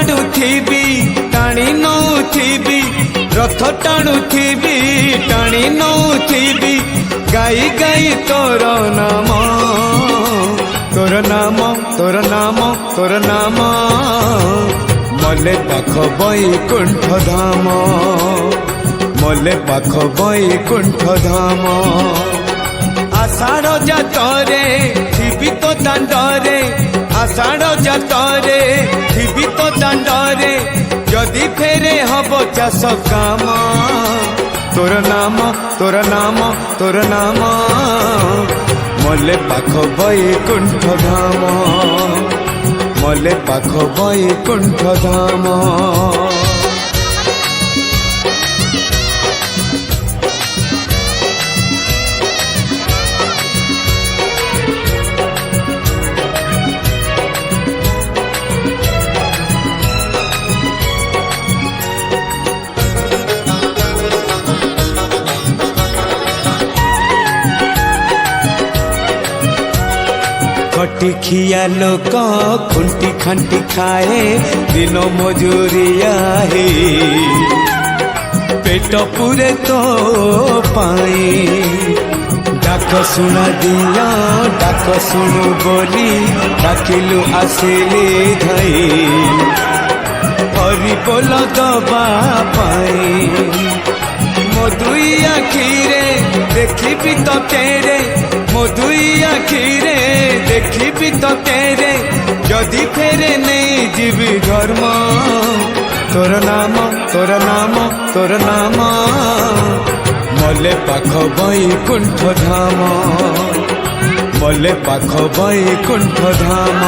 टाणुथिबी टाणी नौथिबी रथ टाणुथिबी टाणी नौथिबी गाई गाई तोर नाम तोर नाम तोर नाम तोर नाम मले पाख बैकुंठ धाम मले पाख बैकुंठ धाम आषाढ़ जातरे थिबी तो दांडरे आषाढ़ जातरे थिबी तो दांडरे जदि फेरे हब चाष काम तोर नाम तोर नाम तोर नाम मले पाख बैकुंठ धाम मले पाख बैकुंठ धाम खटी खिया लोक खुंटी खंटी खाए दिन मजूरिया हे पेट पूरे तो पाए डाक सुना दिया डाक सुनु बोली डाकिलु आसिले धाई हरि बोल दबा पाए मधुई आखिरे देखी तो तेरे मधुई आखिरे देखी तो तेरे जदि फेरे नहीं जीवी धर्म तोर नाम तोर नाम तोर नाम मले पाख बैकुंठ धाम मले पाख बैकुंठ धाम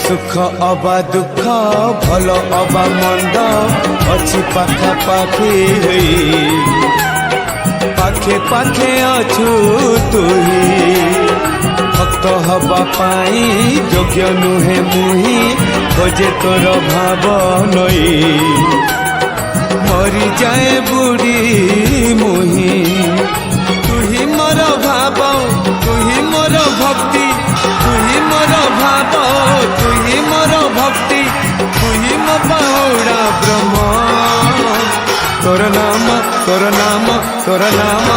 सुख अबा दुख भल अबा मंद अच्छी पाखा पाखी पाखे पाखे अछु तुही भक्त हवा पाई योग्य नुहे मुही खोजे तोर भाव नई मरी जाए बुढ़ी मुही तुही मोर भाव तुही मोर भक्ति तुही मोर भाव तुही मोर भक्ति तुही मो बाहुड़ा ब्रह्म तोर नाम तोर नाम तोर नाम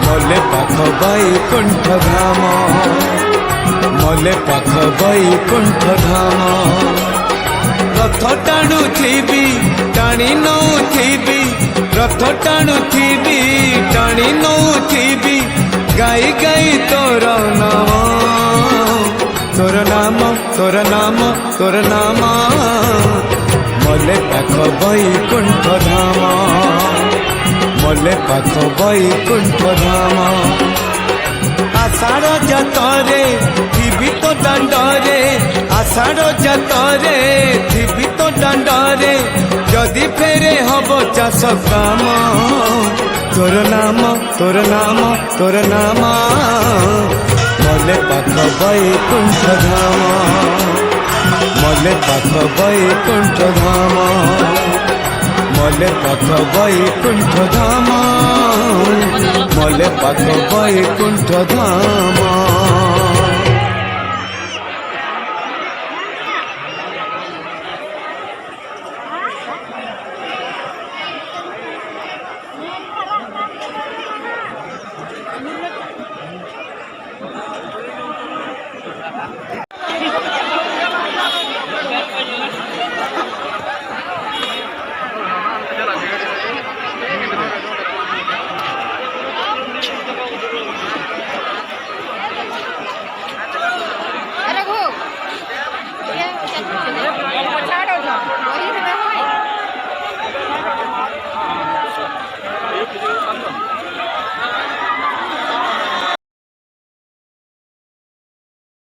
मले पाख बैकुंठ धाम मले पाख बैकुंठ धाम रथ टाणुथिबी टाणी नौथिबी रथ टाणुथिबी टाणी नौथिबी गाई गाई तोर नाम तोर नाम तोर नाम तोर नाम मले पाख बैकुंठ धाम मले पाख बैकुंठ धाम आषाढ़ जातरे थिबी तो दांडरे आषाढ़ जातरे थिबी तो दांडरे जदि फेरे हब चाष काम तोर नाम तोर नाम तोर नाम मले पाख बैकुंठ धाम मले पाख बैकुंठ धाम मले पाख बैकुंठ धाम मले पाख बैकुंठ धाम अरे वो